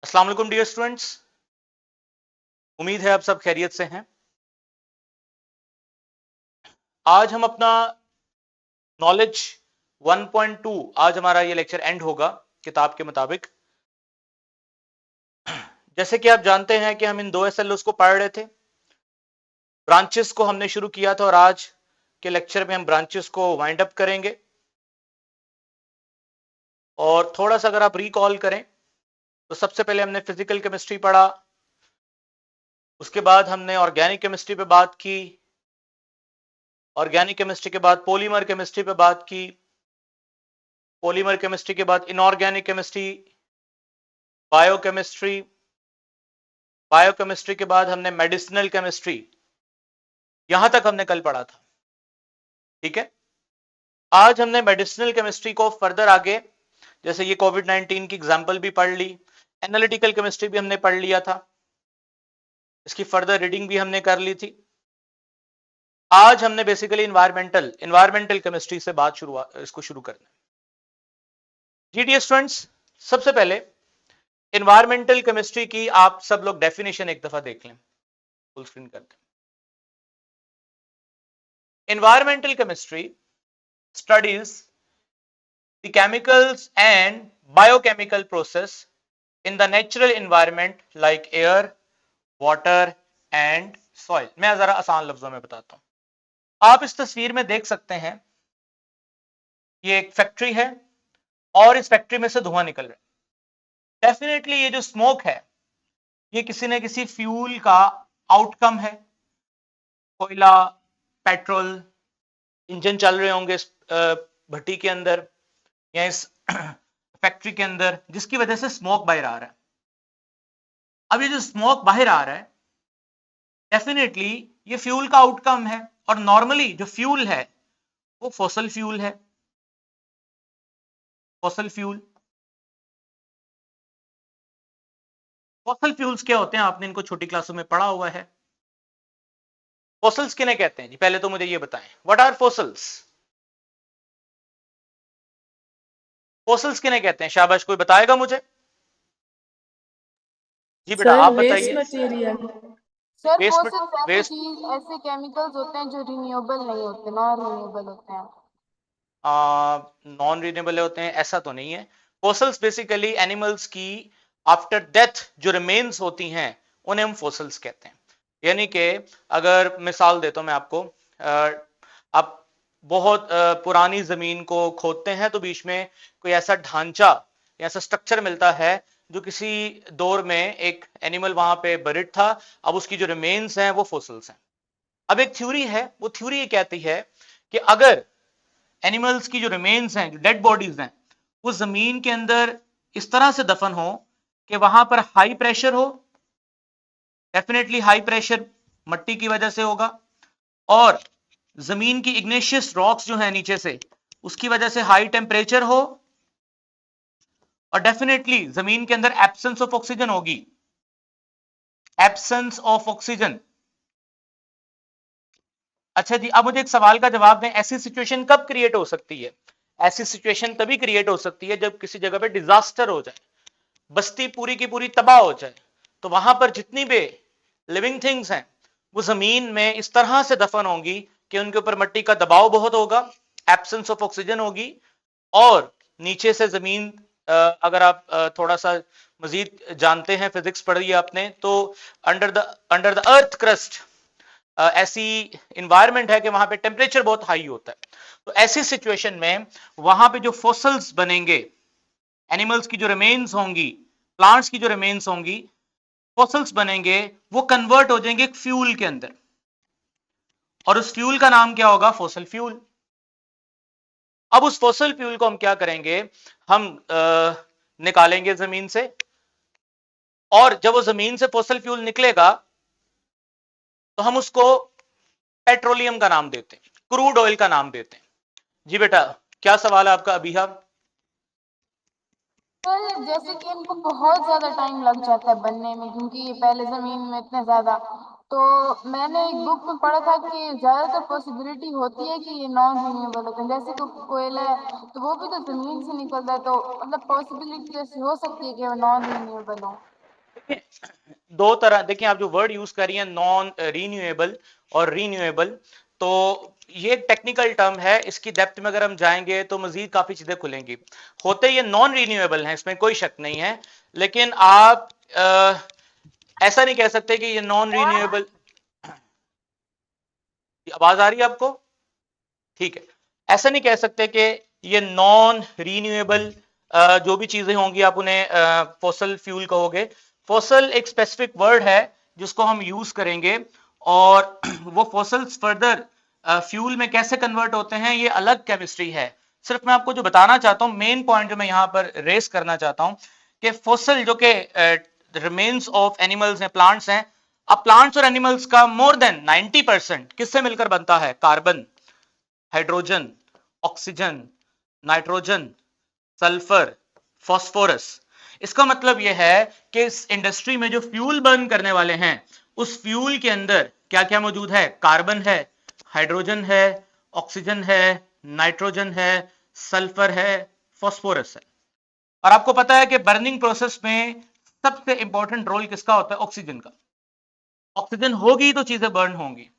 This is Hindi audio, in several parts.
अस्सलाम वालेकुम डियर स्टूडेंट्स, उम्मीद है आप सब खैरियत से हैं। आज हम अपना नॉलेज 1.2 आज हमारा ये लेक्चर एंड होगा किताब के मुताबिक। जैसे कि आप जानते हैं कि हम इन दो एसएलओस को पढ़ रहे थे। ब्रांचेस को हमने शुरू किया था और आज के लेक्चर में हम ब्रांचेस को वाइंड अप करेंगे। और थोड़ा सा अगर आप रिकॉल करें तो सबसे पहले हमने फिजिकल केमिस्ट्री पढ़ा, उसके बाद हमने ऑर्गेनिक केमिस्ट्री पे बात की, ऑर्गेनिक केमिस्ट्री के बाद पॉलीमर केमिस्ट्री पे बात की, पॉलीमर केमिस्ट्री के बाद इनऑर्गेनिक केमिस्ट्री, बायोकेमिस्ट्री, बायोकेमिस्ट्री के बाद हमने मेडिसिनल केमिस्ट्री, यहां तक हमने कल पढ़ा था। ठीक है, आज हमने मेडिसिनल केमिस्ट्री को फर्दर आगे, जैसे ये कोविड-19 की एग्जांपल भी पढ़ ली, एनालिटिकल केमिस्ट्री भी हमने पढ़ लिया था, इसकी फर्दर रीडिंग भी हमने कर ली थी। आज हमने बेसिकली इन्वायरमेंटल केमिस्ट्री से बात इसको शुरू करना है। जी डियर स्टूडेंट्स, सबसे पहले इन्वायरमेंटल केमिस्ट्री की आप सब लोग डेफिनेशन एक दफा देख लें, फुल स्क्रीन करते हैं। Environmental chemistry studies the chemicals and biochemical process in the natural environment like air, water and soil। मैं जरा आसान लफ्जों में बताता हूं। आप इस तस्वीर में देख सकते हैं, ये एक फैक्ट्री है और इस फैक्ट्री में से धुआं निकल रहा है। डेफिनेटली ये जो स्मोक है ये किसी न किसी फ्यूल का आउटकम है। कोयला, पेट्रोल, इंजन चल रहे होंगे इस भट्टी के अंदर या इस फैक्ट्री के अंदर, जिसकी वजह से स्मोक बाहर आ रहा है। अब ये जो स्मोक बाहर आ रहा है डेफिनेटली ये फ्यूल का आउटकम है, और नॉर्मली जो फ्यूल है वो फॉसल फ्यूल है। फॉसल फ्यूल फॉसल फ्यूल्स क्या होते हैं, आपने इनको छोटी क्लासों में पढ़ा हुआ है। फॉसल्स किन्हें कहते हैं जी, पहले तो मुझे ये बताएं, व्हाट आर फॉसल्स? फॉसल्स किन्हें कहते हैं, शाबाश, कोई बताएगा मुझे? जी बेटा सर आप वेस्ट बताइए। मटेरियल। सर वेस्ट फोसिल्स ऐसे वेस्ट चीज ऐसे केमिकल्स होते हैं जो रिन्यूएबल नहीं होते, नॉन रिन्यूएबल होते हैं। नॉन रिन्यूएबल होते हैं ऐसा तो नहीं है। फॉसल्स बेसिकली एनिमल्स की आफ्टर डेथ जो रिमेन्स होती हैं उन्हें हम फॉसल्स कहते हैं। यानी कि अगर मिसाल देता हूं मैं आपको, आप बहुत पुरानी जमीन को खोदते हैं तो बीच में कोई ऐसा ढांचा या ऐसा स्ट्रक्चर मिलता है जो किसी दौर में एक एनिमल वहां पे बरिड था, अब उसकी जो रिमेन्स हैं वो फॉसल्स हैं। अब एक थ्योरी है, वो थ्योरी ये कहती है कि अगर एनिमल्स की जो रिमेन्स हैं, जो डेड बॉडीज हैं, वो जमीन के अंदर इस तरह से दफन हो कि वहां पर हाई प्रेशर हो, डेफिनेटली हाई प्रेशर मट्टी की वजह से होगा, और जमीन की इग्नेशियस रॉक्स जो है नीचे से उसकी वजह से हाई टेम्परेचर हो, और डेफिनेटली जमीन के अंदर एब्सेंस ऑफ ऑक्सीजन होगी। Absence of oxygen. अच्छा जी, अब मुझे एक सवाल का जवाब दें, ऐसी सिचुएशन कब क्रिएट हो सकती है? ऐसी सिचुएशन तभी क्रिएट हो सकती है जब किसी जगह पे डिजास्टर हो जाए, बस्ती पूरी की पूरी तबाह हो जाए, तो वहां पर जितनी भी लिविंग थिंग्स हैं वो जमीन में इस तरह से दफन होंगी कि उनके ऊपर मिट्टी का दबाव बहुत होगा, एब्सेंस ऑफ ऑक्सीजन होगी, और नीचे से जमीन, अगर आप थोड़ा सा मजीद जानते हैं, फिजिक्स पढ़ी है आपने, तो अंडर द अर्थ क्रस्ट ऐसी इंवायरमेंट है कि वहां पे टेम्परेचर बहुत हाई होता है। तो ऐसी सिचुएशन में वहां पे जो फॉसल्स बनेंगे, एनिमल्स की जो रिमेन्स होंगी, प्लांट्स की जो रिमेन्स होंगी, फॉसल्स बनेंगे, वो कन्वर्ट हो जाएंगे एक फ्यूल के अंदर, और उस फ्यूल का नाम क्या होगा? Fossil fuel. अब उस फॉसल फ्यूल को हम क्या करेंगे, हम निकालेंगे जमीन से, और जब वो जमीन से फॉसल फ्यूल निकलेगा तो हम उसको पेट्रोलियम का नाम देते हैं, क्रूड ऑयल का नाम देते हैं। जी बेटा, क्या सवाल है आपका अभी? आप सर जैसे कि इनको बहुत ज्यादा टाइम लग जाता है बनने में, क्योंकि ये पहले जमीन में इतने ज्यादा, तो मैंने एक बुक में पढ़ा था कि ज्यादातर पॉसिबिलिटी होती है कि ये नॉन रिन्यूएबल होते हैं। जैसे कि कोयला है तो वो भी तो जमीन से निकलता है, तो मतलब पॉसिबिलिटी ऐसी हो सकती है कि वो नॉन रिन्यूएबल हो। दो तरह, देखिए आप जो वर्ड यूज कर रही हैं नॉन रीन्यूएबल और रीन्यूएबल, तो ये एक टेक्निकल टर्म है, इसकी डेप्थ में अगर हम जाएंगे तो मजीद काफी चीजें खुलेंगी। होते ये नॉन रीन्यूएबल हैं, इसमें कोई शक नहीं है, लेकिन आप ऐसा नहीं कह सकते कि ये नॉन रीन्यूएबल। आवाज आ रही है आपको? ठीक है, ऐसा नहीं कह सकते कि ये नॉन रीन्यूएबल जो भी चीजें होंगी आप उन्हें फॉसल फ्यूल कहोगे। फॉसल एक स्पेसिफिक वर्ड है जिसको हम यूज करेंगे, और वो फॉसल्स फर्दर फ्यूल में कैसे कन्वर्ट होते हैं ये अलग केमिस्ट्री है। सिर्फ मैं आपको जो बताना चाहता हूं, मेन पॉइंट जो मैं यहां पर रेस करना चाहता हूं, कि फॉसल जो कि रिमेन्स ऑफ एनिमल्स हैं, प्लांट्स हैं, अब प्लांट्स और एनिमल्स का मोर देन 90% किससे मिलकर बनता है? Carbon, hydrogen, oxygen, nitrogen, sulphur, phosphorus. इसका मतलब यह है कि इस इंडस्ट्री में जो फ्यूल बर्न करने वाले हैं, उस फ्यूल के अंदर क्या क्या मौजूद है? कार्बन है, हाइड्रोजन है, ऑक्सीजन है, नाइट्रोजन है, सल्फर है, फास्फोरस है। और आपको पता है कि बर्निंग प्रोसेस में सबसे इंपॉर्टेंट रोल किसका होता है? ऑक्सीजन का। ऑक्सीजन होगी तो चीजें बर्न होंगी,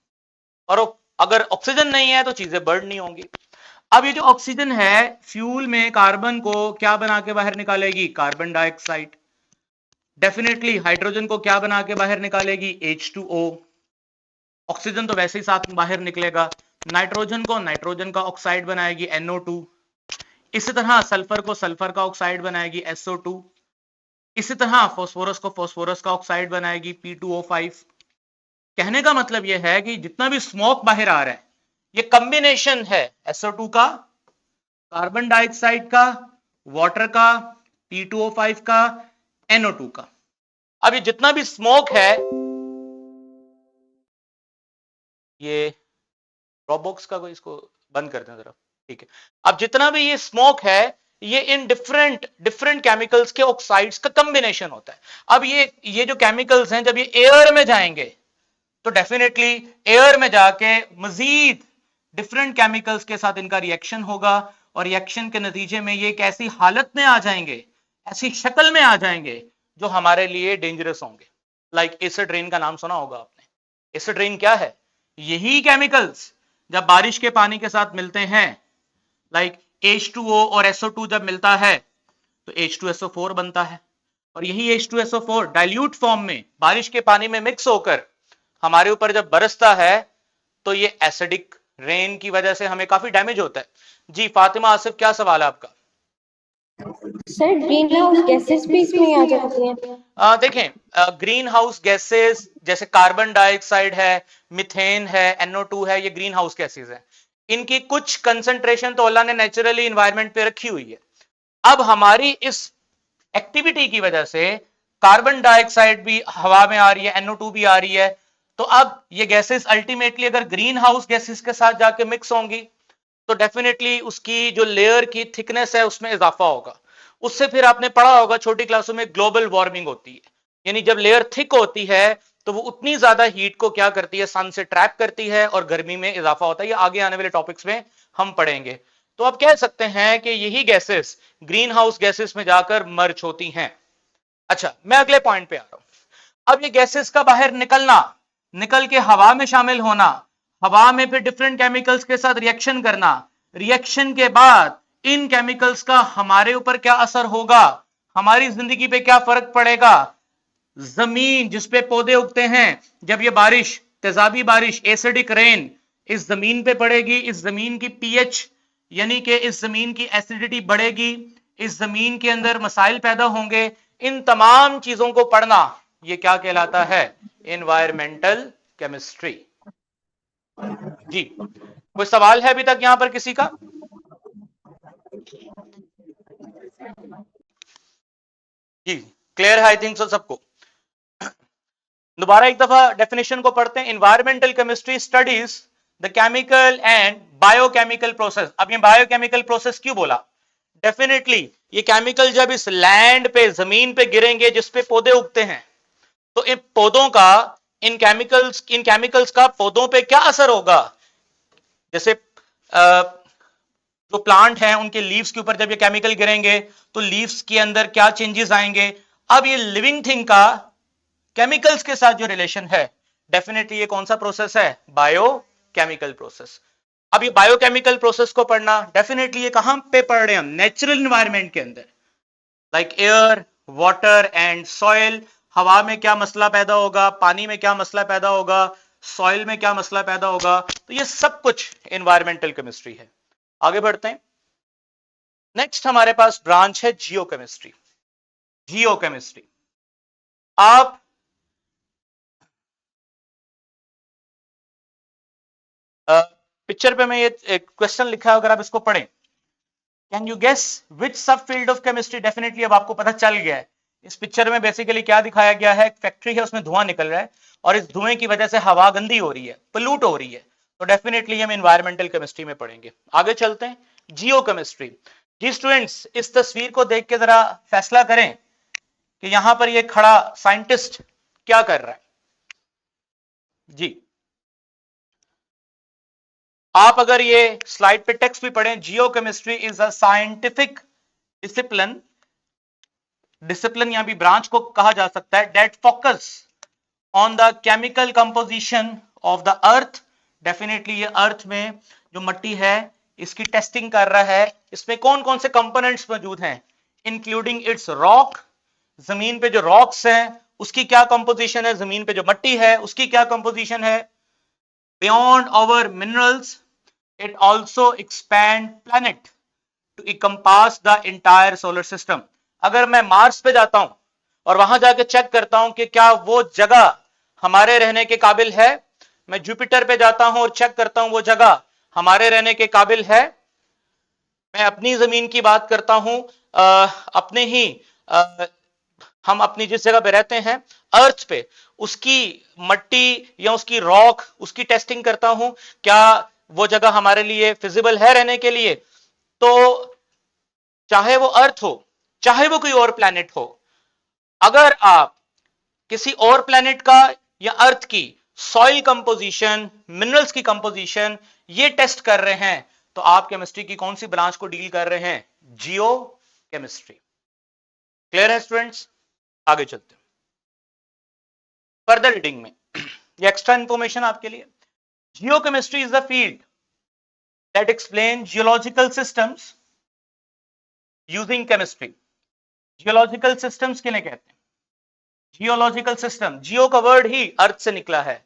और अगर ऑक्सीजन नहीं है तो चीजें बर्न नहीं होंगी। अब ये जो ऑक्सीजन है फ्यूल में कार्बन को क्या बना के बाहर निकालेगी? Carbon dioxide. डेफिनेटली हाइड्रोजन को क्या बना के बाहर निकालेगी? H2O। ऑक्सीजन तो वैसे ही साथ में बाहर निकलेगा। नाइट्रोजन को नाइट्रोजन का ऑक्साइड बनाएगी NO2। इसी तरह सल्फर को सल्फर का ऑक्साइड बनाएगी SO2। इसी तरह फास्फोरस को फास्फोरस का ऑक्साइड बनाएगी P2O5। कहने का मतलब यह है कि जितना भी स्मोक बाहर आ रहा है, ये कॉम्बिनेशन है SO2 का, कार्बन डाइऑक्साइड का, वाटर का, P2O5 का, NO2 का। अब ये जितना भी स्मोक है, ये ड्रॉपबॉक्स का कोई इसको बंद कर दें जरा, ठीक है। अब जितना भी ये स्मोक है, ये इन डिफरेंट डिफरेंट केमिकल्स के ऑक्साइड्स का कॉम्बिनेशन होता है। अब ये जो केमिकल्स हैं जब ये एयर में जाएंगे तो डेफिनेटली एयर में जाके मजीद डिफरेंट केमिकल्स के साथ इनका रिएक्शन होगा, और रिएक्शन के नतीजे में ये एक ऐसी हालत में आ जाएंगे, ऐसी शक्ल में आ जाएंगे जो हमारे लिए डेंजरस होंगे। लाइक एसिड रेन का नाम सुना होगा आपने। एसिड रेन क्या है? यही केमिकल्स जब बारिश के पानी के साथ मिलते हैं, लाइक H2O और SO2 जब मिलता है तो H2SO4 बनता है, और यही H2SO4 डाइल्यूट फॉर्म में बारिश के पानी में मिक्स होकर हमारे ऊपर जब बरसता है तो ये एसिडिक रेन की वजह से हमें काफी डैमेज होता है। जी फातिमा आसिफ, क्या सवाल है आपका? सर ग्रीन हाउस गैसेस भी इसमें आ जाती हैं? देखें, ग्रीन हाउस गैसेस जैसे कार्बन डाइऑक्साइड है, मिथेन है, NO2 है, ये ग्रीन हाउस गैसेस है। इनकी कुछ कंसंट्रेशन तो अल्लाह ने नेचुरली इन्वायरमेंट पे रखी हुई है। अब हमारी इस एक्टिविटी की वजह से कार्बन डाइऑक्साइड भी हवा में आ रही है, NO2 भी आ रही है, तो अब ये गैसेस अल्टीमेटली अगर ग्रीन हाउस गैसेस के साथ जाके मिक्स होंगी तो डेफिनेटली उसकी जो लेयर की थिकनेस है उसमें इजाफा होगा। उससे फिर आपने पढ़ा होगा छोटी क्लासों में, ग्लोबल वार्मिंग होती है, यानी जब लेयर थिक होती है तो वो उतनी ज्यादा हीट को क्या करती है? सन से ट्रैप करती है और गर्मी में इजाफा होता है। ये आगे आने वाले टॉपिक्स में हम पढ़ेंगे। तो आप कह सकते हैं कि यही गैसेस ग्रीन हाउस गैसेस में जाकर मर्ज होती हैं। अच्छा, मैं अगले पॉइंट पे आ रहा हूं। अब ये गैसेस का बाहर निकलना, निकल के हवा में शामिल होना, हवा में फिर डिफरेंट केमिकल्स के साथ रिएक्शन करना, रिएक्शन के बाद इन केमिकल्स का हमारे ऊपर क्या असर होगा, हमारी जिंदगी पे क्या फर्क पड़ेगा? जमीन जिसपे पौधे उगते हैं, जब ये बारिश, तेजाबी बारिश, एसिडिक रेन इस जमीन पे पड़ेगी, इस जमीन की pH यानी कि इस जमीन की एसिडिटी बढ़ेगी, इस जमीन के अंदर मसाइल पैदा होंगे। इन तमाम चीजों को पढ़ना ये क्या कहलाता है? Environmental chemistry. जी, कोई सवाल है अभी तक यहां पर किसी का? जी क्लियर है आई थिंक सो सबको। दोबारा एक दफा डेफिनेशन को पढ़ते हैं। Environmental chemistry studies the chemical and biochemical process. अब ये बायोकेमिकल प्रोसेस क्यों बोला? डेफिनेटली ये केमिकल जब इस लैंड पे, जमीन पे गिरेंगे जिसपे पौधे उगते हैं, तो इन पौधों का, इन केमिकल्स का पौधों पे क्या असर होगा? जैसे जो प्लांट है उनके लीव्स के ऊपर जब ये केमिकल गिरेंगे तो लीव्स के अंदर क्या चेंजेस आएंगे? अब ये लिविंग थिंग का केमिकल्स के साथ जो रिलेशन है, डेफिनेटली ये कौन सा प्रोसेस है? Biochemical process. अब ये बायोकेमिकल प्रोसेस को पढ़ना, डेफिनेटली ये कहां पे पढ़ रहे हैं हम? नेचुरल एनवायरनमेंट के अंदर, like air, water and soil. हवा में क्या मसला पैदा होगा, पानी में क्या मसला पैदा होगा, सॉइल में क्या मसला पैदा होगा, तो ये सब कुछ एनवायरमेंटल केमिस्ट्री है। आगे बढ़ते हैं। नेक्स्ट हमारे पास ब्रांच है जियोकेमिस्ट्री। जियोकेमिस्ट्री, आप पिक्चर पे मैं ये एक क्वेश्चन लिखा है, अगर आप इसको पढ़ें, कैन यू गेस विच सब फील्ड ऑफ केमिस्ट्री? डेफिनेटली अब आपको पता चल गया है। इस पिक्चर में बेसिकली क्या दिखाया गया है? एक फैक्ट्री है, उसमें धुआं निकल रहा है और इस धुएं की वजह से हवा गंदी हो रही है, पोल्यूट हो रही है। तो डेफिनेटली हम एनवायरमेंटल केमिस्ट्री में पढ़ेंगे। आगे चलते हैं, जियोकेमिस्ट्री। जी स्टूडेंट्स, इस तस्वीर को देख के जरा फैसला करें कि यहां पर ये खड़ा साइंटिस्ट क्या कर रहा है। जी, आप अगर ये स्लाइड पे टेक्स्ट भी पढ़ें, geochemistry is a scientific discipline, discipline यहां भी ब्रांच को कहा जा सकता है, that focus on the chemical composition of the earth. Definitely ये अर्थ में जो मिट्टी है इसकी टेस्टिंग कर रहा है, इसमें कौन कौन से कंपोनेंट्स मौजूद हैं, इंक्लूडिंग इट्स रॉक, जमीन पे जो रॉक्स हैं उसकी क्या कंपोजिशन है, जमीन पे जो मिट्टी है उसकी क्या कंपोजिशन है, beyond our minerals it also expand planet to encompass the entire solar system. अगर मैं मार्स पे जाता हूं और वहां जाके चेक करता हूं कि क्या वो जगह हमारे रहने के काबिल है, मैं जुपिटर पे जाता हूं और चेक करता हूं वो जगह हमारे रहने के काबिल है, मैं अपनी जमीन की बात करता हूं, अपने ही हम अपनी जिस जगह पे रहते हैं अर्थ पे, उसकी मट्टी या उसकी रॉक, उसकी टेस्टिंग करता हूं, क्या वो जगह हमारे लिए फिजिबल है रहने के लिए। तो चाहे वो अर्थ हो, चाहे वो कोई और प्लैनेट हो, अगर आप किसी और प्लैनेट का या अर्थ की सॉइल कंपोजिशन, मिनरल्स की कंपोजिशन ये टेस्ट कर रहे हैं, तो आप केमिस्ट्री की कौन सी ब्रांच को डील कर रहे हैं? जियो केमिस्ट्री। क्लियर है स्टूडेंट्स? आगे चलते हैं फर्दर रीडिंग में। ये एक्स्ट्रा इंफॉर्मेशन आपके लिए। Geochemistry is the field that explain geological systems using chemistry. Geological systems किन्हें कहते हैं? जियोलॉजिकल सिस्टम, जियो का वर्ड ही अर्थ से निकला है।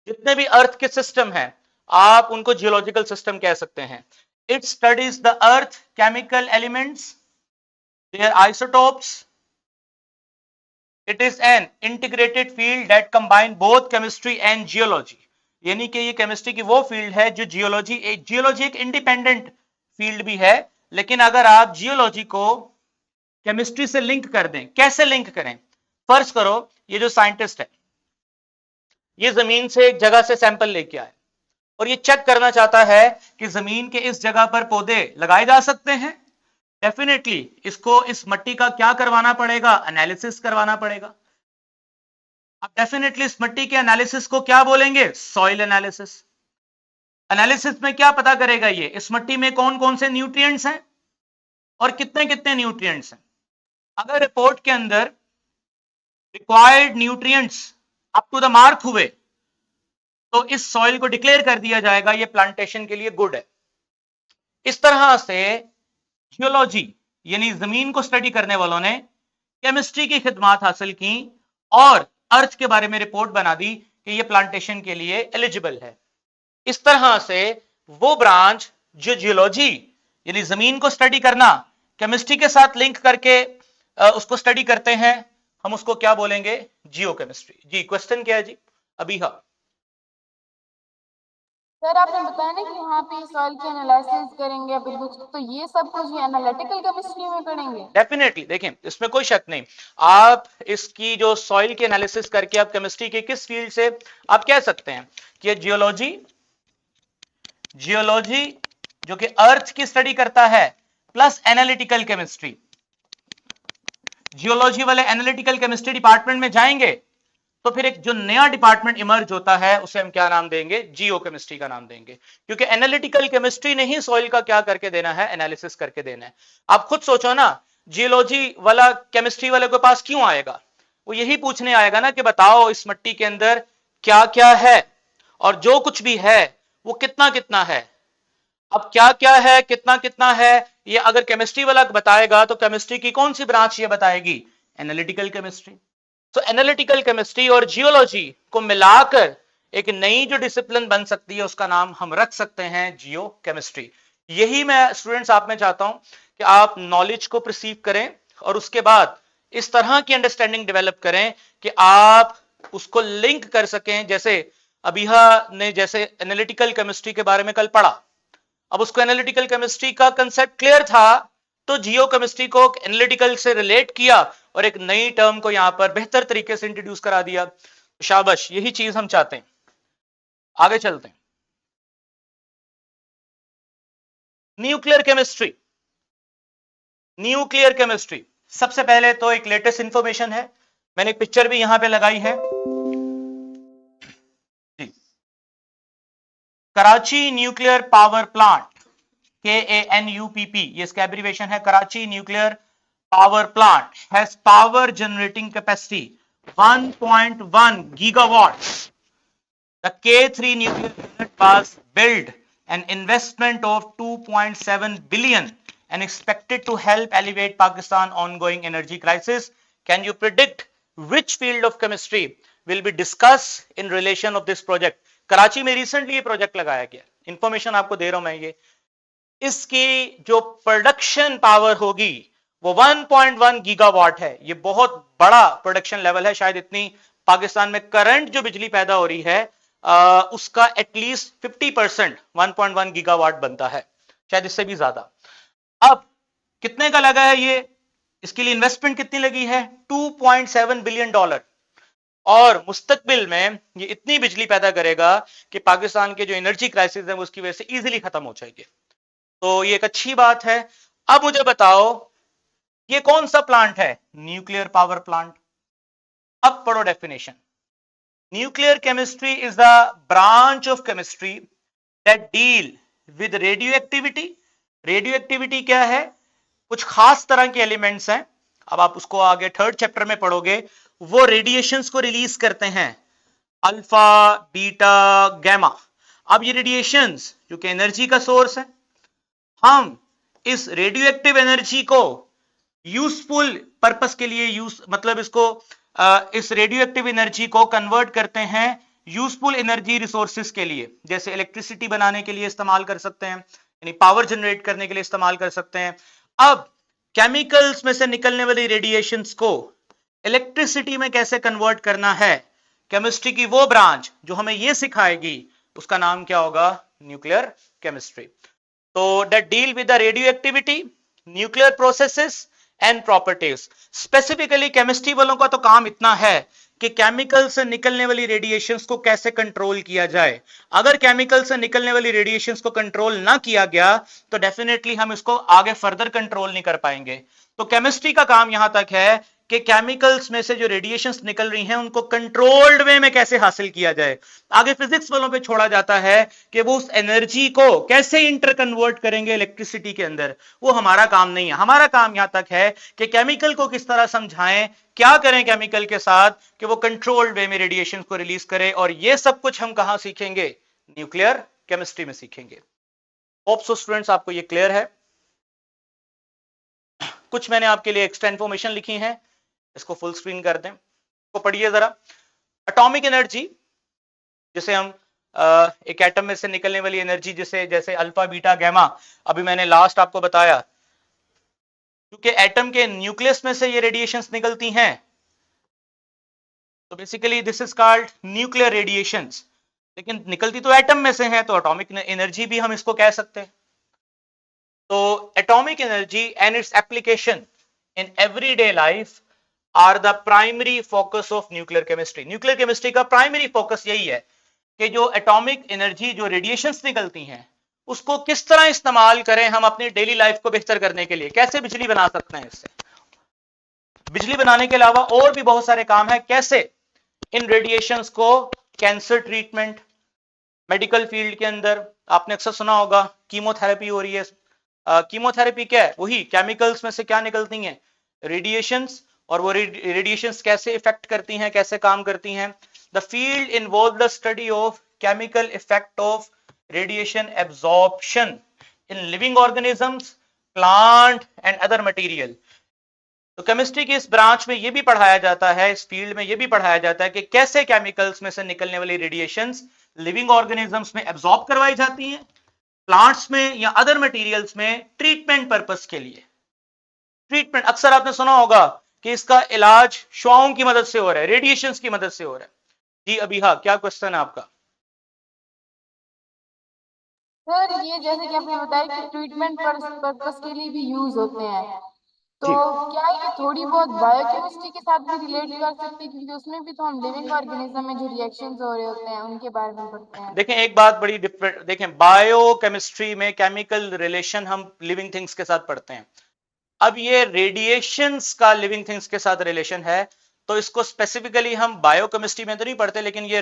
जितने भी अर्थ के सिस्टम हैं आप उनको जियोलॉजिकल सिस्टम कह सकते हैं। It studies the earth chemical elements, their isotopes. It is an integrated field that combine both chemistry and geology. यानी कि ये केमिस्ट्री की वो फील्ड है जो जियोलॉजी एक इंडिपेंडेंट फील्ड भी है, लेकिन अगर आप जियोलॉजी को केमिस्ट्री से लिंक कर दें, कैसे लिंक करें? फर्ज करो ये जो साइंटिस्ट है ये जमीन से एक जगह से सैंपल लेके आए और ये चेक करना चाहता है कि जमीन के इस जगह पर पौधे लगाए जा सकते हैं। डेफिनेटली इसको इस मिट्टी का क्या करवाना पड़ेगा? एनालिसिस करवाना पड़ेगा। अब डेफिनेटली इस मिट्टी के एनालिसिस को क्या बोलेंगे? Soil analysis. एनालिसिस में क्या पता करेगा ये? इस मिट्टी में कौन कौन से न्यूट्रिएंट्स हैं और कितने कितने न्यूट्रिएंट्स हैं। अगर रिपोर्ट के अंदर required nutrients up to the mark हुए तो इस सॉइल को डिक्लेयर कर दिया जाएगा ये प्लांटेशन के लिए गुड है। इस तरह से जियोलॉजी यानी जमीन को स्टडी करने वालों ने केमिस्ट्री की खिदमत हासिल की और अर्थ के बारे में रिपोर्ट बना दी कि ये प्लांटेशन के लिए एलिजिबल है। इस तरह से वो ब्रांच जो जियोलॉजी यानी जमीन को स्टडी करना केमिस्ट्री के साथ लिंक करके उसको स्टडी करते हैं, हम उसको क्या बोलेंगे? जियोकेमिस्ट्री। जी क्वेश्चन क्या है जी? अभी हाँ सर आपने बताया ना कि यहाँ पे सॉइल की एनालिसिस करेंगे, फिर कुछ तो ये सब कुछ एनालिटिकल केमिस्ट्री में पढ़ेंगे। डेफिनेटली, देखें इसमें कोई शक नहीं। आप इसकी जो सॉइल की एनालिसिस करके आप केमिस्ट्री के किस फील्ड से आप कह सकते हैं कि जियोलॉजी, जियोलॉजी जो कि अर्थ की स्टडी करता है प्लस एनालिटिकल केमिस्ट्री। जियोलॉजी वाले एनालिटिकल केमिस्ट्री डिपार्टमेंट में जाएंगे तो फिर एक जो नया डिपार्टमेंट इमर्ज होता है उसे हम क्या नाम देंगे? जियोकेमिस्ट्री का नाम देंगे, क्योंकि एनालिटिकल केमिस्ट्री ने ही सॉइल का क्या करके देना है? एनालिसिस करके देना है। आप खुद सोचो ना, जियोलॉजी वाला केमिस्ट्री वाले के पास क्यों आएगा? वो यही पूछने आएगा ना कि बताओ इस मिट्टी के अंदर क्या क्या है, और जो कुछ भी है वो कितना कितना है। अब क्या क्या है, कितना कितना है, ये अगर केमिस्ट्री वाला बताएगा तो केमिस्ट्री की कौन सी ब्रांच ये बताएगी? Analytical chemistry. तो एनालिटिकल केमिस्ट्री और जियोलॉजी को मिलाकर एक नई जो डिसिप्लिन बन सकती है उसका नाम हम रख सकते हैं जियो केमिस्ट्री। यही मैं स्टूडेंट्स आप में चाहता हूं कि आप नॉलेज को परसीव करें और उसके बाद इस तरह की अंडरस्टैंडिंग डेवलप करें कि आप उसको लिंक कर सकें। जैसे अबिहा ने जैसे एनालिटिकल केमिस्ट्री के बारे में कल पढ़ा, अब उसको एनालिटिकल केमिस्ट्री का कंसेप्ट क्लियर था तो जियो केमिस्ट्री को एनालिटिकल से रिलेट किया और एक नई टर्म को यहां पर बेहतर तरीके से इंट्रोड्यूस करा दिया। शाबाश, यही चीज हम चाहते हैं। आगे चलते हैं। Nuclear chemistry. न्यूक्लियर केमिस्ट्री सबसे पहले तो एक लेटेस्ट इंफॉर्मेशन है, मैंने एक पिक्चर भी यहां पे लगाई है जी। Karachi nuclear power plant, KANUPP, ये इसका एब्रिविएशन है, Karachi nuclear power plant has power generating capacity 1.1 gigawatts. The K3 nuclear unit was built an investment of 2.7 billion and expected to help alleviate Pakistan ongoing energy crisis. Can you predict which field of chemistry will be discussed in relation of this project? Karachi में रिसेंटली ये प्रोजेक्ट लगाया गया, इंफॉर्मेशन आपको दे रहा हूं मैं। ये इसकी जो प्रोडक्शन पावर होगी वो 1.1 गीगावाट है। ये बहुत बड़ा प्रोडक्शन लेवल है, शायद इतनी पाकिस्तान में करंट जो बिजली पैदा हो रही है उसका एटलीस्ट 50% 1.1 गीगावाट बनता है, शायद इससे भी ज्यादा। अब कितने का लगा है ये, इसके लिए इन्वेस्टमेंट कितनी लगी है? 2.7 बिलियन डॉलर। और मुस्तकबिल में ये इतनी बिजली पैदा करेगा कि पाकिस्तान के जो एनर्जी क्राइसिस है उसकी वजह से इजीली खत्म हो जाएगी। तो ये एक अच्छी बात है। अब मुझे बताओ ये कौन सा प्लांट है? Nuclear power plant. अब पढ़ो definition. Nuclear chemistry is the branch of chemistry that deal with radio activity. Radio activity क्या है? कुछ खास तरह के एलिमेंट्स हैं, अब आप उसको आगे थर्ड चैप्टर में पढ़ोगे, वो रेडिएशंस को रिलीज करते हैं, अल्फा, बीटा, गैमा। अब ये रेडिएशंस जो कि एनर्जी का सोर्स है, हम इस रेडियो एक्टिव एनर्जी को यूजफुल पर्पस के लिए मतलब इसको इस रेडियो एक्टिव एनर्जी को कन्वर्ट करते हैं यूजफुल एनर्जी रिसोर्सेस के लिए, जैसे इलेक्ट्रिसिटी बनाने के लिए इस्तेमाल कर सकते हैं, यानी पावर जनरेट करने के लिए इस्तेमाल कर सकते हैं। अब केमिकल्स में से निकलने वाली रेडिएशंस को इलेक्ट्रिसिटी में कैसे कन्वर्ट करना है, केमिस्ट्री की वो ब्रांच जो हमें ये सिखाएगी, उसका नाम क्या होगा? Nuclear chemistry. तो that deal with the radioactivity, nuclear processes and properties. Specifically chemistry वालों का तो काम इतना है कि केमिकल से निकलने वाली रेडिएशंस को कैसे कंट्रोल किया जाए। अगर केमिकल से निकलने वाली रेडिएशंस को कंट्रोल ना किया गया तो डेफिनेटली हम इसको आगे फर्दर कंट्रोल नहीं कर पाएंगे। तो केमिस्ट्री का काम यहां तक है कि केमिकल्स में से जो रेडिएशंस निकल रही हैं उनको कंट्रोल्ड वे में कैसे हासिल किया जाए। आगे फिजिक्स वालों पे छोड़ा जाता है कि वो उस एनर्जी को कैसे इंटर कन्वर्ट करेंगे इलेक्ट्रिसिटी के अंदर, वो हमारा काम नहीं है। हमारा काम यहां तक है कि केमिकल को किस तरह समझाएं, क्या करें केमिकल के साथ कि वो कंट्रोल्ड वे में रेडिएशन को रिलीज करे। और ये सब कुछ हम कहां सीखेंगे? न्यूक्लियर केमिस्ट्री में सीखेंगे। होप सो स्टूडेंट्स आपको ये क्लियर है। कुछ मैंने आपके लिए एक्स्ट्रा इंफॉर्मेशन लिखी है, इसको फुल स्क्रीन कर दें, को पढ़िए जरा। एटॉमिक एनर्जी, जिसे हम एक एटम में से निकलने वाली एनर्जी, जिसे जैसे अल्फा, बीटा, गैमा, अभी मैंने लास्ट आपको बताया, क्योंकि एटम के न्यूक्लियस में से ये रेडिएशंस निकलती हैं, तो basically this is called nuclear radiations. लेकिन निकलती तो एटम में से है, तो एटॉमिक एनर्जी भी हम इसको कह सकते हैं। तो atomic energy and its application in everyday life are the primary focus of nuclear chemistry. Nuclear chemistry का प्राइमरी फोकस यही है कि जो एटॉमिक एनर्जी, जो रेडिएशंस निकलती हैं, उसको किस तरह इस्तेमाल करें हम अपनी डेली लाइफ को बेहतर करने के लिए, कैसे बिजली बना सकते हैं इससे। बिजली बनाने के अलावा और भी बहुत सारे काम है, कैसे इन रेडिएशंस को कैंसर ट्रीटमेंट, मेडिकल फील्ड के अंदर आपने अक्सर सुना होगा कीमोथेरेपी हो रही है। कीमोथेरेपी क्या है? वही केमिकल्स में से क्या निकलती हैं? रेडिएशंस, और वो रेडिएशंस कैसे इफेक्ट करती हैं, कैसे काम करती हैं। The field involve the study of chemical effect of radiation absorption in living organisms, plant and other material. तो केमिस्ट्री की इस ब्रांच में ये भी पढ़ाया जाता है, इस फील्ड में ये भी पढ़ाया जाता है कि कैसे केमिकल्स में से निकलने वाली रेडिएशंस लिविंग ऑर्गेनिजम्स में एब्जॉर्ब करवाई जाती हैं, प्लांट्स में या अदर मटेरियल्स में ट्रीटमेंट पर्पस के लिए। ट्रीटमेंट अक्सर आपने सुना होगा कि इसका इलाज शुआओं की मदद से हो रहा है, रेडिएशंस की मदद से हो रहा है। जी अभी हाँ, क्या क्वेश्चन है आपका? सर ये जैसे कि आपने बताया कि ट्रीटमेंट पर्पस के लिए भी यूज होते हैं, तो जी क्या ये थोड़ी बहुत बायोकेमिस्ट्री के साथ भी रिलेट कर सकते हैं, क्योंकि उसमें भी तो हम लिविंग ऑर्गेनिज्म में जो रिएक्शंस हो रहे होते हैं उनके बारे में पढ़ते हैं। देखें, एक बात बड़ी डिफरेंट, देखें बायोकेमिस्ट्री में केमिकल रिलेशन हम लिविंग थिंग्स के साथ पढ़ते हैं। अब ये रेडिएशंस का लिविंग थिंग्स के साथ रिलेशन है, तो इसको स्पेसिफिकली हम बायोकेमिस्ट्री में तो नहीं पढ़ते, लेकिन ये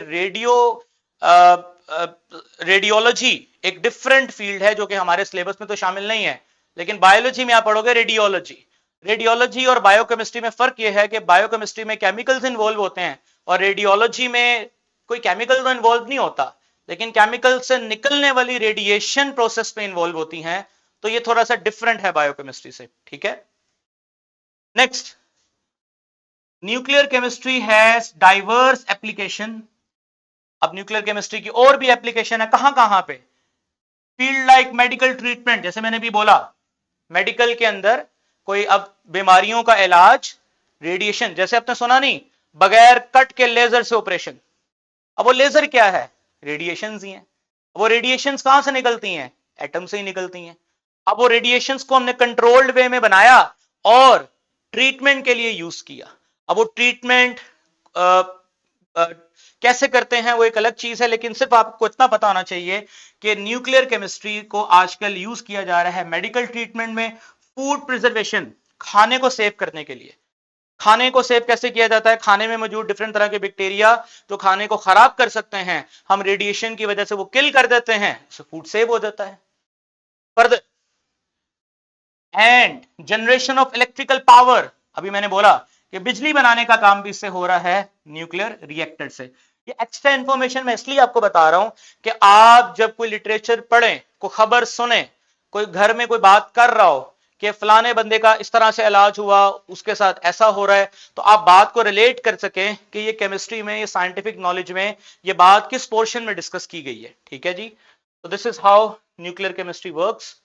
रेडियोलॉजी एक डिफरेंट फील्ड है जो कि हमारे सिलेबस में तो शामिल नहीं है, लेकिन बायोलॉजी में आप पढ़ोगे रेडियोलॉजी। रेडियोलॉजी और बायोकेमिस्ट्री में फर्क यह है कि बायोकेमिस्ट्री में केमिकल्स इन्वॉल्व होते हैं और रेडियोलॉजी में कोई केमिकल तो इन्वॉल्व नहीं होता, लेकिन केमिकल से निकलने वाली रेडिएशन प्रोसेस में इन्वॉल्व होती हैं। तो ये थोड़ा सा डिफरेंट है बायोकेमिस्ट्री से, ठीक है। Next, nuclear chemistry has diverse application. अब न्यूक्लियर केमिस्ट्री की और भी एप्लीकेशन है, कहां कहां पे? फील्ड लाइक मेडिकल ट्रीटमेंट, जैसे मैंने भी बोला मेडिकल के अंदर कोई अब बीमारियों का इलाज रेडिएशन, जैसे आपने सुना नहीं बगैर कट के लेजर से ऑपरेशन। अब वो लेजर क्या है? रेडिएशंस ही हैं। वो रेडिएशंस कहां से निकलती हैं? एटम से ही निकलती हैं। अब वो रेडिएशंस को हमने कंट्रोल्ड वे में बनाया और ट्रीटमेंट के लिए यूज किया। अब वो ट्रीटमेंट कैसे करते हैं वो एक अलग चीज है, लेकिन सिर्फ आपको इतना पता होना चाहिए कि न्यूक्लियर केमिस्ट्री को आजकल यूज किया जा रहा है मेडिकल ट्रीटमेंट में, फूड प्रिजर्वेशन, खाने को सेव करने के लिए। खाने को सेव कैसे किया जाता है? खाने में मौजूद डिफरेंट तरह के बैक्टीरिया जो खाने को खराब कर सकते हैं, हम रेडिएशन की वजह से वो किल कर देते हैं, उससे फूड सेव हो जाता है। Further, and generation of electrical power, अभी मैंने बोला कि बिजली बनाने का काम भी इससे हो रहा है न्यूक्लियर रिएक्टर से। ये एक्स्ट्रा इंफॉर्मेशन मैं इसलिए आपको बता रहा हूं कि आप जब कोई लिटरेचर पढ़ें, कोई खबर सुने, कोई घर में कोई बात कर रहा हो कि फलाने बंदे का इस तरह से इलाज हुआ, उसके साथ ऐसा हो रहा है, तो आप बात को रिलेट कर सकें कि ये केमिस्ट्री में, ये साइंटिफिक नॉलेज में ये बात किस पोर्शन में डिस्कस की गई है, ठीक है जी। तो this is how nuclear chemistry works.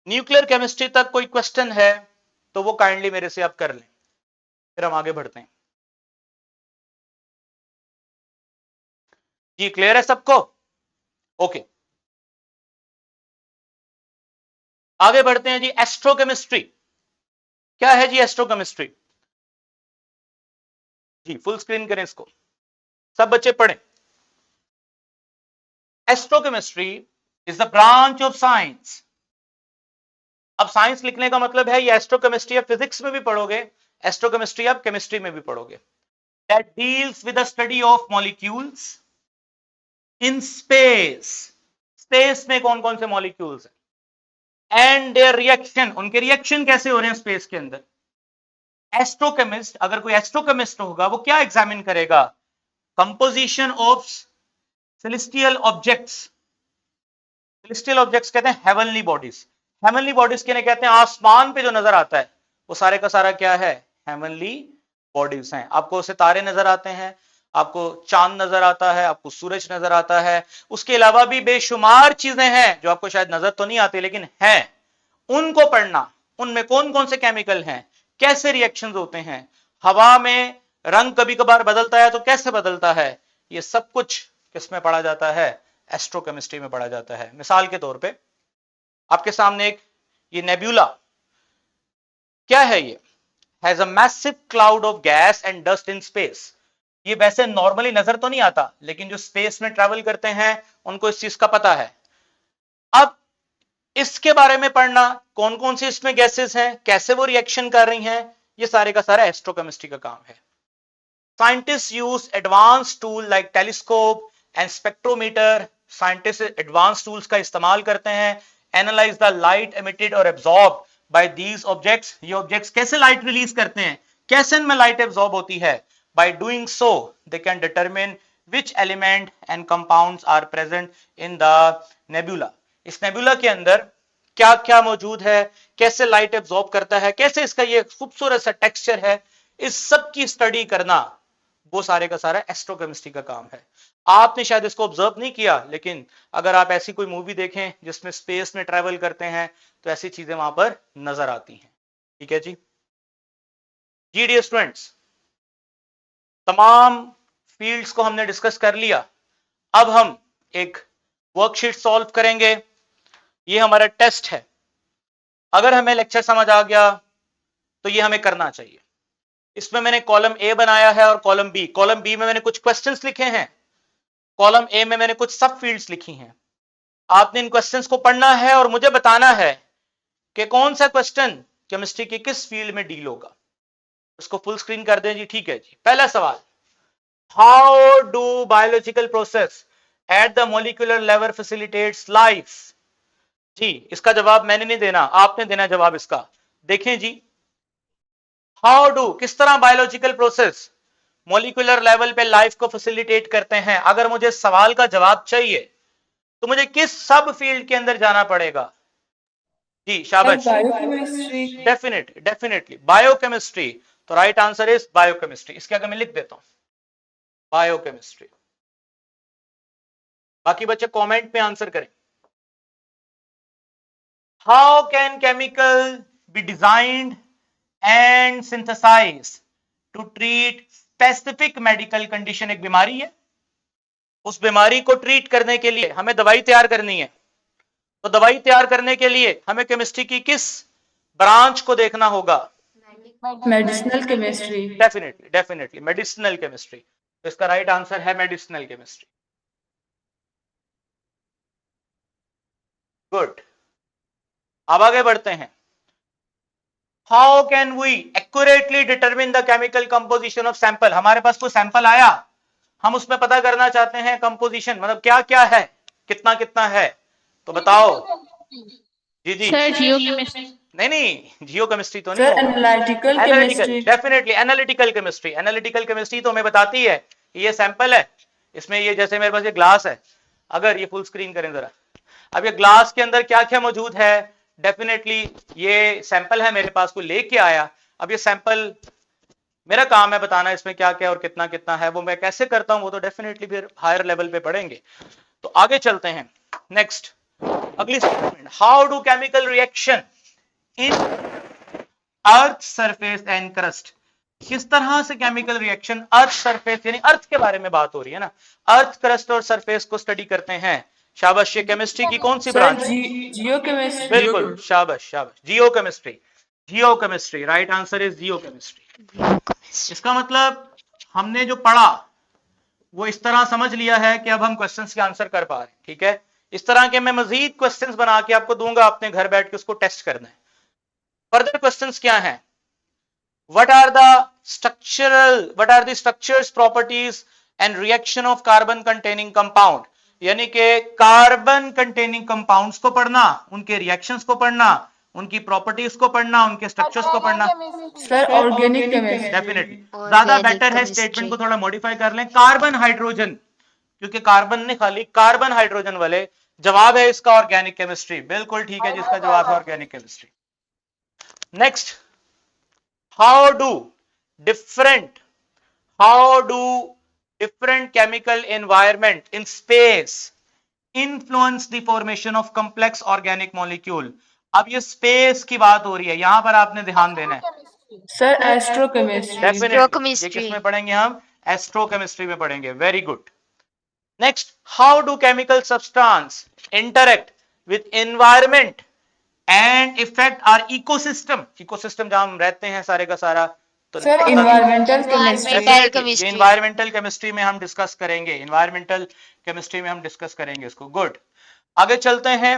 Nuclear chemistry तक कोई क्वेश्चन है तो वो काइंडली मेरे से आप कर लें, फिर हम आगे बढ़ते हैं। जी क्लियर है सबको? ओके, आगे बढ़ते हैं जी। एस्ट्रोकेमिस्ट्री क्या है जी? एस्ट्रोकेमिस्ट्री, जी फुल स्क्रीन करें इसको, सब बच्चे पढ़ें। एस्ट्रोकेमिस्ट्री is the branch of science. अब साइंस लिखने का मतलब है ये एस्ट्रोकेमिस्ट्री आप फिजिक्स में भी पढ़ोगे, एस्ट्रोकेमिस्ट्री आप केमिस्ट्री में भी पढ़ोगे। That deals with the study of molecules in space. Space में कौन कौन से मॉलिक्यूल्स हैं एंड देयर रिएक्शन, उनके रिएक्शन कैसे हो रहे हैं स्पेस के अंदर। एस्ट्रोकेमिस्ट, अगर कोई एस्ट्रोकेमिस्ट होगा वो क्या एग्जामिन करेगा? Composition of celestial objects. Celestial objects कहते हैं हेवनली बॉडीज। हेवनली बॉडीज किन्हें कहते हैं? आसमान पे जो नजर आता है वो सारे का सारा क्या है? हेवनली बॉडीज हैं। आपको सितारे नजर आते हैं, आपको चांद नजर आता है, आपको सूरज नजर आता है, उसके अलावा भी बेशुमार चीजें हैं जो आपको शायद नजर तो नहीं आती लेकिन हैं। उनको पढ़ना, उनमें कौन कौन से केमिकल हैं, कैसे रिएक्शंस होते हैं, हवा में रंग कभी कभार बदलता है तो कैसे बदलता है, ये सब कुछ किसमें पढ़ा जाता है? एस्ट्रोकेमिस्ट्री में पढ़ा जाता है। मिसाल के तौर पे आपके सामने एक ये नेब्यूला क्या है? ये has a massive cloud of gas and dust in space. ये वैसे नॉर्मली नजर तो नहीं आता, लेकिन जो स्पेस में ट्रैवल करते हैं उनको इस चीज का पता है। अब इसके बारे में पढ़ना, कौन कौन सी इसमें गैसेस हैं, कैसे वो रिएक्शन कर रही हैं, ये सारे का सारा एस्ट्रोकेमिस्ट्री का काम है। Scientist use advance tool like telescope and spectrometer. Scientist advance tools का इस्तेमाल करते हैं। एनालाइज द लाइट एमिटेड और एब्जॉर्ब बाय दीज ऑब्जेक्ट्स। ये ऑब्जेक्ट्स कैसे लाइट रिलीज करते हैं, कैसे इनमें लाइट एब्जॉर्ब होती है? By doing so they can determine which element and compounds are present in the nebula. इस नेबुला के अंदर क्या क्या मौजूद है, कैसे लाइट एब्जॉर्ब करता है, कैसे इसका ये खूबसूरत सा टेक्सचर है, इस सब की स्टडी करना वो सारे का सारा एस्ट्रोकेमिस्ट्री का काम है। आपने शायद इसको ऑब्जर्व नहीं किया, लेकिन अगर आप ऐसी कोई मूवी देखें जिसमें स्पेस में ट्रेवल करते हैं तो ऐसी चीजें वहां पर नजर आती हैं। ठीक है जी। डियर स्टूडेंट्स, तमाम फील्ड्स को हमने डिस्कस कर लिया। अब हम एक वर्कशीट सॉल्व करेंगे। ये हमारा टेस्ट है। अगर हमें लेक्चर समझ आ गया तो ये हमें करना चाहिए। इसमें मैंने कॉलम ए बनाया है और कॉलम बी। कॉलम बी में मैंने कुछ क्वेश्चंस लिखे हैं, कॉलम ए में मैंने कुछ सब फील्ड्स लिखी हैं। आपने इन क्वेश्चंस को पढ़ना है और मुझे बताना है कि कौन सा क्वेश्चन केमिस्ट्री की किस फील्ड में डील होगा। उसको फुल स्क्रीन कर दें जी। ठीक है जी। पहला सवाल, how do biological process at the molecular level facilitates life? जी, इसका जवाब मैंने नहीं देना, आपने देना जवाब इसका। देखें जी, हाउ डू, किस तरह बायोलॉजिकल प्रोसेस मॉलिक्यूलर लेवल पे लाइफ को फैसिलिटेट करते हैं। अगर मुझे सवाल का जवाब चाहिए तो मुझे किस सब फील्ड के अंदर जाना पड़ेगा? जी शाबाश। बायोकेमिस्ट्री। Definitely biochemistry. तो राइट आंसर इज बायोकेमिस्ट्री। इसके आगे मैं लिख देता हूं बायोकेमिस्ट्री। बाकी बच्चे कमेंट में आंसर करें। How can chemical be designed and synthesised to treat specific medical condition? एक बीमारी है, उस बीमारी को ट्रीट करने के लिए हमें दवाई तैयार करनी है। तो दवाई तैयार करने के लिए हमें केमिस्ट्री की किस ब्रांच को देखना होगा? Medicinal chemistry. Definitely medicinal chemistry. तो इसका राइट आंसर है मेडिसिनल केमिस्ट्री। गुड। अब आगे बढ़ते हैं। How can we accurately determine the chemical composition of sample? हमारे पास कोई सैंपल आया, हम उसमें पता करना चाहते हैं कंपोजिशन, मतलब क्या क्या है, कितना कितना है, तो बताओ। जी जी सर जियो केमिस्ट्री। नहीं, जियो केमिस्ट्री तो नहीं सर होगा। Analytical chemistry. Definitely analytical chemistry. Analytical chemistry तो हमें बताती है ये सैंपल है, इसमें ये जैसे मेरे पास ये ग्लास है, अगर ये फुल स्क्रीन करें जरा, अब ये ग्लास के अंदर क्या क्या मौजूद है। डेफिनेटली ये सैंपल है मेरे पास, कोई लेके आया। अब ये सैंपल, मेरा काम है बताना इसमें क्या क्या और कितना कितना है। वो मैं कैसे करता हूं वो तो डेफिनेटली फिर हायर लेवल पे पढ़ेंगे। तो आगे चलते हैं। नेक्स्ट, अगली statement, how do chemical reaction in earth surface and crust? किस तरह से केमिकल रिएक्शन अर्थ सरफेस, यानी अर्थ के बारे में बात हो रही है ना, अर्थ क्रस्ट और सरफेस को स्टडी करते हैं। शाबाश। ये केमिस्ट्री की कौन सी सर ब्रांच? Geochemistry. बिल्कुल शाबाश शाबाश, geochemistry. Geochemistry, right answer is geochemistry. इसका मतलब हमने जो पढ़ा वो इस तरह समझ लिया है कि अब हम क्वेश्चंस के आंसर कर पा रहे हैं। ठीक है, इस तरह के मैं मजीद क्वेश्चंस बना के आपको दूंगा, आपने घर बैठ के उसको टेस्ट करना है। फर्दर क्वेश्चंस क्या हैं? What are the structures, properties and reaction of carbon containing compound? यानी कि कार्बन कंटेनिंग कंपाउंड्स को पढ़ना, उनके रिएक्शंस को पढ़ना, उनकी प्रॉपर्टीज को पढ़ना, उनके स्ट्रक्चर्स को पढ़ना। Sir organic chemistry. डेफिनेटली ज्यादा बेटर है, स्टेटमेंट को थोड़ा मॉडिफाई कर लें, कार्बन हाइड्रोजन, क्योंकि कार्बन ने खाली कार्बन हाइड्रोजन वाले। जवाब है इसका ऑर्गेनिक केमिस्ट्री। बिल्कुल ठीक है जिसका जवाब है organic chemistry. Next, how do different chemical environment in space influence the formation of complex organic molecule? अब ये स्पेस की बात हो रही है, यहां पर आपने ध्यान देना है। सर एस्ट्रोकेमिस्ट्री। डेफिनेटली ये किसमें पढ़ेंगे हम? एस्ट्रोकेमिस्ट्री में पढ़ेंगे। Very good. Next, how do chemical substance interact with environment and effect our ecosystem? Ecosystem जहां हम रहते हैं सारे का सारा, तो sir environmental chemistry. Environmental chemistry में हम डिस्कस करेंगे, इन्वायरमेंटल केमिस्ट्री में हम डिस्कस करेंगे इसको। गुड। आगे चलते हैं।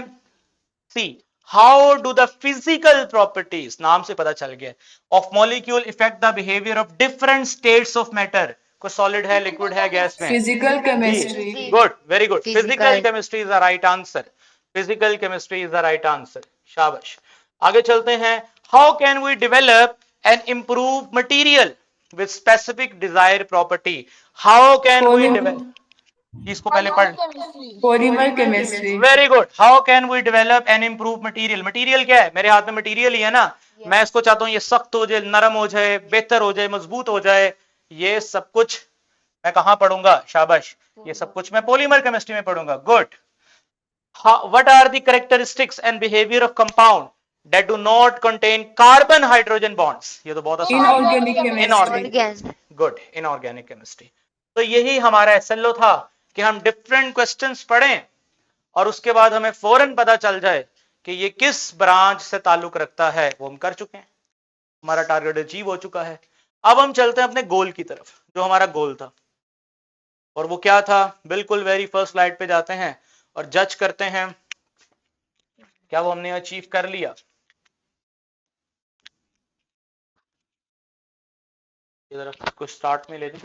See, how do the physical properties, नाम से पता चल गया, of molecule effect the behaviour of different states of matter? कोई सॉलिड है, लिक्विड है, गैस में? Physical chemistry. Good, very good. Physical chemistry is the right answer. Physical chemistry is the right answer. शाबाश। आगे चलते हैं। How can we develop an improved material with specific desired property. How can we develop? इसको पहले पढ़. Chemistry. Polymer chemistry. Very good. How can we develop an improve material? Material क्या है? मेरे हाथ में मटीरियल ही है ना. मैं इसको चाहता हूं ये सख्त हो जाए, नरम हो जाए, बेहतर हो जाए, मजबूत हो जाए. ये सब कुछ मैं कहां पढ़ूंगा? शाबाश. ये सब कुछ मैं पॉलीमर केमिस्ट्री में पढ़ूंगा. Good. What are the characteristics and behavior of compound that do not contain carbon hydrogen bonds? ये तो बहुत आसान है. Inorganic chemistry. Good. Inorganic chemistry. तो यही हमारा SLO था कि हम डिफरेंट क्वेश्चंस पढ़ें और उसके बाद हमें फौरन पता चल जाए कि ये किस ब्रांच से ताल्लुक रखता है. वो हम कर चुके हैं. हमारा टारगेट अचीव हो चुका है. अब हम चलते हैं अपने गोल की तरफ, जो हमारा गोल था. और वो क्या था? बिल्कुल वेरी फर्स्ट स्लाइड पे जाते हैं और जज करते हैं क्या वो हमने अचीव कर लिया. इधर कुछ स्टार्ट में ले ली.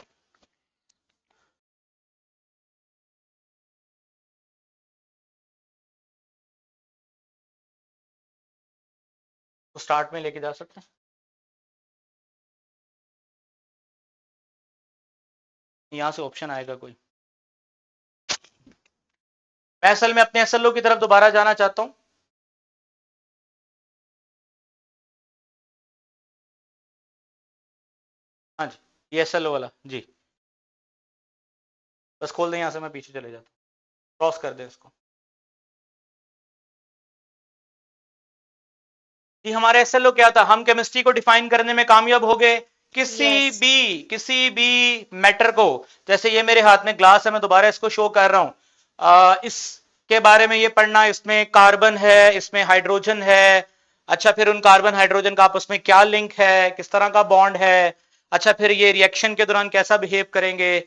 तो स्टार्ट में लेके जा सकते हैं. यहां से ऑप्शन आएगा कोई. मैं असल में अपने SLO की तरफ दोबारा जाना चाहता हूं. हाँ जी, ये SLO वाला जी. बस खोल दें यहां से, मैं पीछे चले जाता हूं. क्रॉस कर दें इसको. जी, हमारे SLO क्या था? हम केमिस्ट्री को डिफाइन करने में कामयाब हो गए. किसी भी मैटर को, जैसे ये मेरे हाथ में ग्लास है, मैं दोबारा इसको शो कर रहा हूं. इसके बारे में ये पढ़ना, इसमें कार्बन है, इसमें हाइड्रोजन है. अच्छा, फिर उन कार्बन हाइड्रोजन का आपस में क्या लिंक है, किस तरह का बॉन्ड है. अच्छा, फिर ये रिएक्शन के दौरान कैसा बिहेव करेंगे.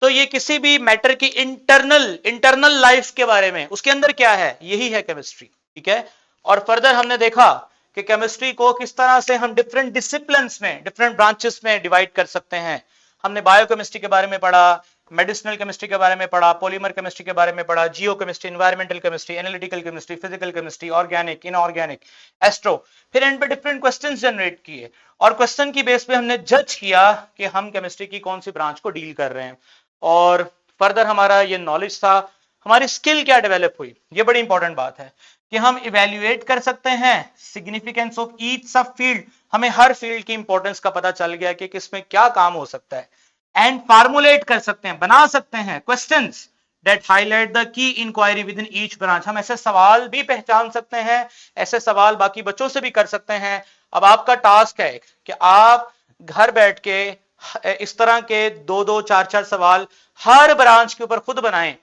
तो ये किसी भी मैटर की इंटरनल लाइफ के बारे में, उसके अंदर क्या है, यही है केमिस्ट्री. ठीक है. और फर्दर हमने देखा कि केमिस्ट्री को किस तरह से हम डिफरेंट डिसिप्लिन्स में, डिफरेंट ब्रांचेस में डिवाइड कर सकते हैं. हमने बायोकेमिस्ट्री के बारे में पढ़ा, मेडिसिनल केमिस्ट्री के बारे में पढ़ा, पॉलीमर केमिस्ट्री के बारे में पढ़ा, geochemistry, environmental chemistry, analytical chemistry, physical chemistry, organic, inorganic, astro. फिर इन पे डिफरेंट क्वेश्चंस जनरेट किए और क्वेश्चन की बेस पे हमने जज किया कि हम केमिस्ट्री की कौन सी ब्रांच को डील कर रहे हैं. और फर्दर हमारा ये नॉलेज था. हमारी स्किल क्या डेवलप हुई, ये बड़ी इंपॉर्टेंट बात है कि हम इवेल्युएट कर सकते हैं सिग्निफिकेंस ऑफ ईच सब फील्ड. हमें हर फील्ड की इंपॉर्टेंस का पता चल गया कि किसमें क्या काम हो सकता है. एंड फार्मुलेट कर सकते हैं, बना सकते हैं questions that highlight the key inquiry within each branch. हम ऐसे सवाल भी पहचान सकते हैं, ऐसे सवाल बाकी बच्चों से भी कर सकते हैं. अब आपका टास्क है कि आप घर बैठ के इस तरह के 2-2, 4-4 सवाल हर ब्रांच के ऊपर खुद बनाएं,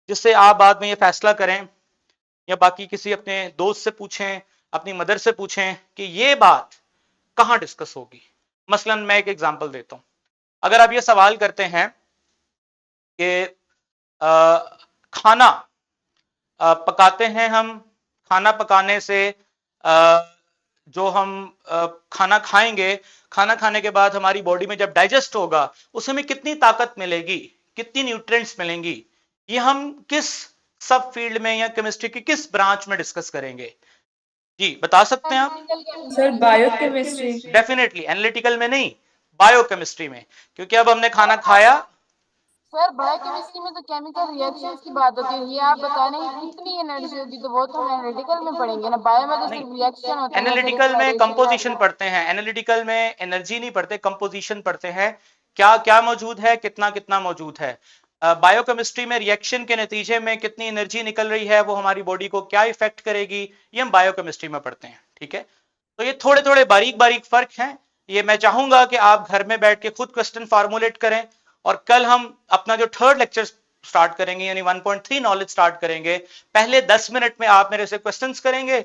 जिससे आप बाद में ये फैसला करें या बाकी किसी अपने दोस्त से पूछें, अपनी मदर से पूछें कि ये बात कहां डिस्कस होगी. मसलन मैं एक एग्जांपल देता हूं. अगर आप ये सवाल करते हैं कि खाना पकाते हैं हम, खाना पकाने से जो हम खाना खाएंगे, खाना खाने के बाद हमारी बॉडी में जब डाइजेस्ट होगा, उसमें हमें कितनी ताकत मिलेगी, कितनी न्यूट्रिएंट्स मिलेंगी, ये हम किस सब फील्ड में या केमिस्ट्री की किस ब्रांच में डिस्कस करेंगे. जी, बता सकते हैं आप? Sir biochemistry. डेफिनेटली एनालिटिकल में नहीं, बायोकेमिस्ट्री में, क्योंकि अब हमने खाना खाया. सर बायोकेमिस्ट्री में तो केमिकल रिएक्शंस की बात होती है. ये आप बता रहे हैं कितनी एनर्जी होगी, तो वो तो हम एनालिटिकल में पढ़ेंगे ना. बायो में तो सिर्फ रिएक्शन होते हैं. एनालिटिकल में कंपोजिशन पढ़ते हैं, एनालिटिकल में एनर्जी नहीं पढ़ते, कंपोजिशन पढ़ते हैं. क्या क्या मौजूद है, कितना कितना मौजूद है. बायोकेमिस्ट्री में रिएक्शन के नतीजे में कितनी एनर्जी निकल रही है, वो हमारी बॉडी को क्या इफेक्ट करेगी, ये हम बायोकेमिस्ट्री में पढ़ते हैं. ठीक है. तो ये थोड़े थोड़े बारीक बारीक फर्क हैं. ये मैं चाहूंगा कि आप घर में बैठ के खुद क्वेश्चन फार्मुलेट करें और कल हम अपना जो थर्ड लेक्चर स्टार्ट करेंगे, यानी 1.3 नॉलेज स्टार्ट करेंगे. पहले 10 मिनट में आप मेरे से क्वेश्चंस करेंगे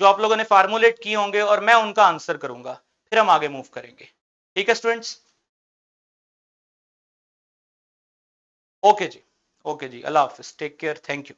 जो आप लोगों ने फार्मुलेट किए होंगे और मैं उनका आंसर करूंगा, फिर हम आगे मूव करेंगे. ठीक है स्टूडेंट्स? ओके जी, अल्लाह हाफिज, टेक केयर, थैंक यू.